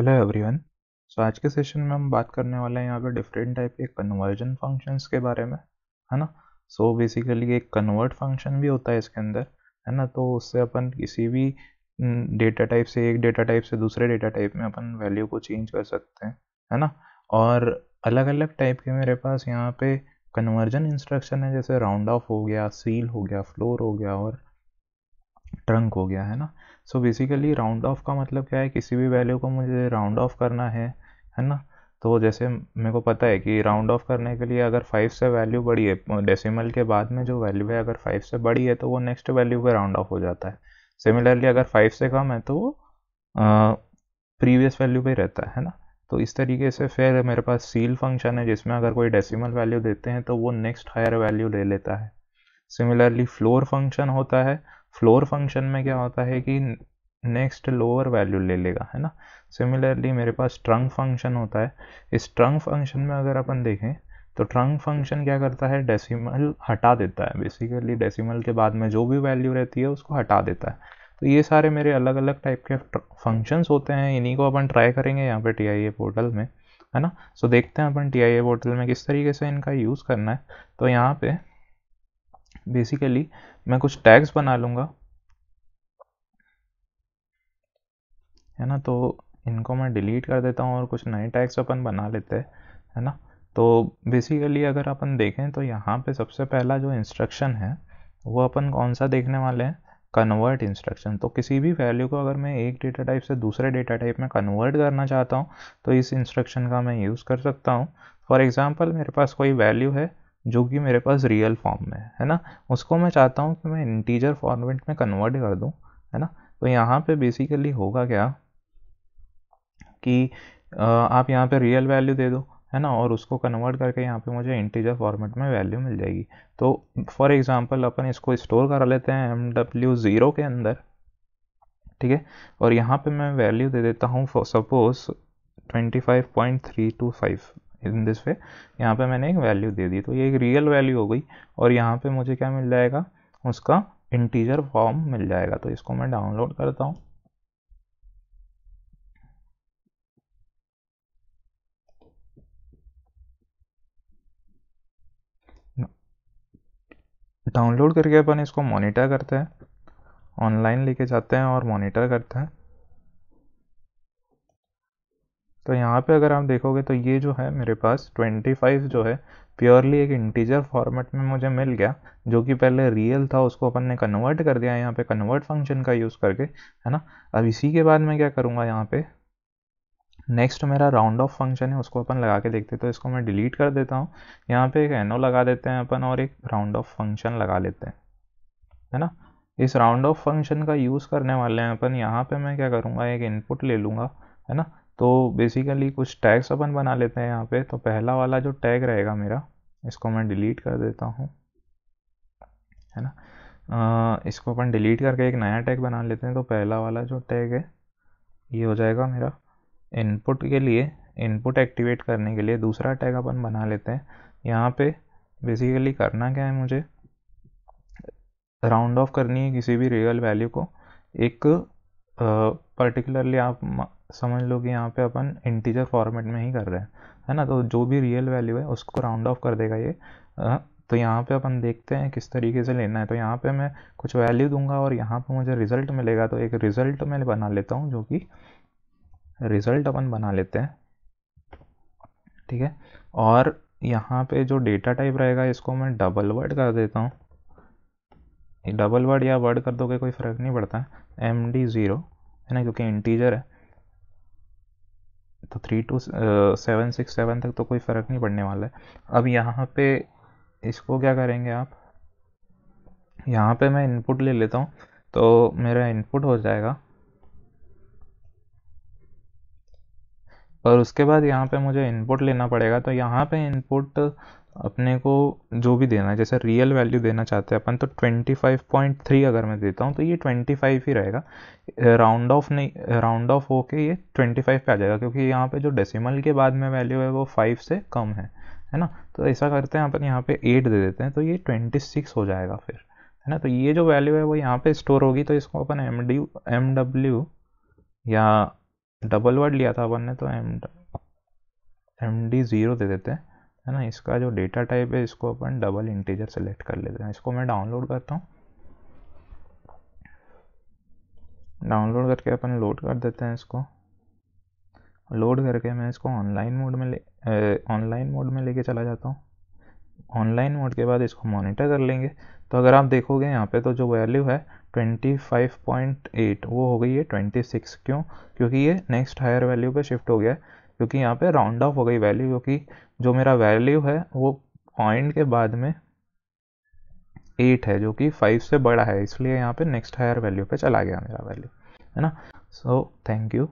Hello everyone. सो आज के session में हम बात करने वाले हैं यहाँ पे डिफरेंट टाइप के कन्वर्जन फंक्शंस के बारे में, है ना। सो बेसिकली एक कन्वर्ट फंक्शन भी होता है इसके अंदर, है ना। तो उससे अपन किसी भी डेटा टाइप से एक डेटा टाइप से दूसरे डेटा टाइप में अपन वैल्यू को चेंज कर सकते हैं, है ना। और अलग अलग टाइप के मेरे पास यहाँ पे कन्वर्जन इंस्ट्रक्शन है, जैसे राउंड ऑफ हो गया, सील हो गया, फ्लोर हो गया और ट्रंक हो गया, है ना। सो बेसिकली राउंड ऑफ का मतलब क्या है, किसी भी वैल्यू को मुझे राउंड ऑफ करना है ना। तो जैसे मेरे को पता है कि राउंड ऑफ करने के लिए अगर 5 से वैल्यू बड़ी है, डेसिमल के बाद में जो वैल्यू है अगर 5 से बड़ी है तो वो नेक्स्ट वैल्यू पे राउंड ऑफ हो जाता है। सिमिलरली अगर 5 से कम है तो वो प्रीवियस वैल्यू पे रहता है ना। तो इस तरीके से फिर मेरे पास सील फंक्शन है, जिसमें अगर कोई डेसिमल वैल्यू देते हैं तो वो नेक्स्ट हायर वैल्यू ले लेता है। सिमिलरली फ्लोर फंक्शन होता है। फ्लोर फंक्शन में क्या होता है कि नेक्स्ट लोअर वैल्यू ले लेगा, है ना। सिमिलरली मेरे पास ट्रंक फंक्शन होता है। इस ट्रंक फंक्शन में अगर अपन देखें तो ट्रंक फंक्शन क्या करता है, डेसिमल हटा देता है। बेसिकली डेसिमल के बाद में जो भी वैल्यू रहती है उसको हटा देता है। तो ये सारे मेरे अलग अलग टाइप के फंक्शंस होते हैं, इन्हीं को अपन ट्राई करेंगे यहाँ पे TIA पोर्टल में, है ना। सो देखते हैं अपन TIA पोर्टल में किस तरीके से इनका यूज़ करना है। तो यहाँ पे बेसिकली मैं कुछ टैग्स बना लूँगा, है ना। तो इनको मैं डिलीट कर देता हूँ और कुछ नए टैग्स अपन बना लेते हैं, है ना। तो बेसिकली अगर अपन देखें तो यहाँ पे सबसे पहला जो इंस्ट्रक्शन है वो अपन कौन सा देखने वाले हैं, कन्वर्ट इंस्ट्रक्शन। तो किसी भी वैल्यू को अगर मैं एक डेटा टाइप से दूसरे डेटा टाइप में कन्वर्ट करना चाहता हूँ तो इस इंस्ट्रक्शन का मैं यूज़ कर सकता हूँ। फॉर एग्ज़ाम्पल मेरे पास कोई वैल्यू है जो कि मेरे पास रियल फॉर्म में है ना, उसको मैं चाहता हूँ कि मैं इंटीजर फॉर्मेट में कन्वर्ट कर दूँ, है ना। तो यहाँ पे बेसिकली होगा क्या कि आप यहाँ पे रियल वैल्यू दे दो, है ना, और उसको कन्वर्ट करके यहाँ पे मुझे इंटीजर फॉर्मेट में वैल्यू मिल जाएगी। तो फॉर एग्जांपल अपन इसको स्टोर कर लेते हैं MW0 के अंदर, ठीक है। और यहाँ पे मैं वैल्यू दे देता हूँ सपोज 25.325 इन दिस वे। यहाँ पे मैंने एक वैल्यू दे दी तो ये एक रियल वैल्यू हो गई, और यहाँ पे मुझे क्या मिल जाएगा, उसका इंटीजर फॉर्म मिल जाएगा। तो इसको मैं डाउनलोड करता हूँ। डाउनलोड करके अपन इसको मॉनिटर करते हैं, ऑनलाइन लेके जाते हैं और मॉनिटर करते हैं। तो यहाँ पे अगर आप देखोगे तो ये जो है मेरे पास 25 जो है प्योरली एक इंटीजर फॉर्मेट में मुझे मिल गया, जो कि पहले रियल था उसको अपन ने कन्वर्ट कर दिया यहाँ पे कन्वर्ट फंक्शन का यूज़ करके, है ना। अब इसी के बाद मैं क्या करूँगा, यहाँ पे नेक्स्ट मेरा राउंड ऑफ फंक्शन है उसको अपन लगा के देखते हैं। तो इसको मैं डिलीट कर देता हूँ, यहाँ पे एक NO लगा देते हैं अपन और एक राउंड ऑफ फंक्शन लगा लेते हैं, है ना। इस राउंड ऑफ फंक्शन का यूज़ करने वाले हैं अपन। यहाँ पे मैं क्या करूँगा, एक इनपुट ले लूँगा, है ना। तो बेसिकली कुछ टैग्स अपन बना लेते हैं यहाँ पे। तो पहला वाला जो टैग रहेगा मेरा, इसको मैं डिलीट कर देता हूँ, है ना। इसको अपन डिलीट करके एक नया टैग बना लेते हैं। तो पहला वाला जो टैग है ये हो जाएगा मेरा इनपुट के लिए, इनपुट एक्टिवेट करने के लिए दूसरा टैग अपन बना लेते हैं। यहाँ पे बेसिकली करना क्या है, मुझे राउंड ऑफ करनी है किसी भी रियल वैल्यू को। एक पर्टिकुलरली आप समझ लो कि यहाँ पे अपन इंटीजर फॉर्मेट में ही कर रहे हैं, है ना। तो जो भी रियल वैल्यू है उसको राउंड ऑफ कर देगा ये। तो यहाँ पे अपन देखते हैं किस तरीके से लेना है। तो यहाँ पे मैं कुछ वैल्यू दूंगा और यहाँ पे मुझे रिजल्ट मिलेगा। तो एक रिजल्ट मैं बना लेता हूँ, जो कि रिजल्ट अपन बना लेते हैं, ठीक है। और यहाँ पे जो डेटा टाइप रहेगा इसको मैं डबल वर्ड कर देता हूँ। डबल वर्ड या वर्ड कर दोगे कोई फ़र्क नहीं पड़ता है, MD0, है ना, क्योंकि इंटीजर है। तो 32767 तक तो कोई फ़र्क नहीं पड़ने वाला है। अब यहाँ पे इसको क्या करेंगे आप, यहाँ पे मैं इनपुट ले लेता हूँ। तो मेरा इनपुट हो जाएगा, और उसके बाद यहाँ पे मुझे इनपुट लेना पड़ेगा। तो यहाँ पे इनपुट अपने को जो भी देना है, जैसे रियल वैल्यू देना चाहते हैं अपन, तो 25.3 अगर मैं देता हूँ तो ये 25 ही रहेगा। राउंड ऑफ नहीं, राउंड ऑफ होके ये 25 पे आ जाएगा, क्योंकि यहाँ पे जो डेसिमल के बाद में वैल्यू है वो 5 से कम है ना। तो ऐसा करते हैं अपन, यहाँ पे 8 दे देते हैं तो ये 26 हो जाएगा फिर, है ना। तो ये जो वैल्यू है वो यहाँ पे स्टोर होगी। तो इसको अपन MW या डबल वर्ड लिया था अपन ने, तो MD0 दे देते हैं, है ना। इसका जो डेटा टाइप है इसको अपन डबल इंटीजर सेलेक्ट कर लेते हैं। इसको मैं डाउनलोड करता हूँ। डाउनलोड करके अपन लोड कर देते हैं। इसको लोड करके मैं इसको ऑनलाइन मोड में लेके चला जाता हूँ। ऑनलाइन मोड के बाद इसको मॉनिटर कर लेंगे। तो अगर आप देखोगे यहाँ पे तो जो वैल्यू है 25.8 वो हो गई है 26। क्यों? क्योंकि ये नेक्स्ट हायर वैल्यू पे शिफ्ट हो गया है, क्योंकि यहाँ पे राउंड ऑफ हो गई वैल्यू, क्योंकि जो मेरा वैल्यू है वो पॉइंट के बाद में 8 है जो कि 5 से बड़ा है, इसलिए यहाँ पे नेक्स्ट हायर वैल्यू पे चला गया मेरा वैल्यू, है ना। So thank you.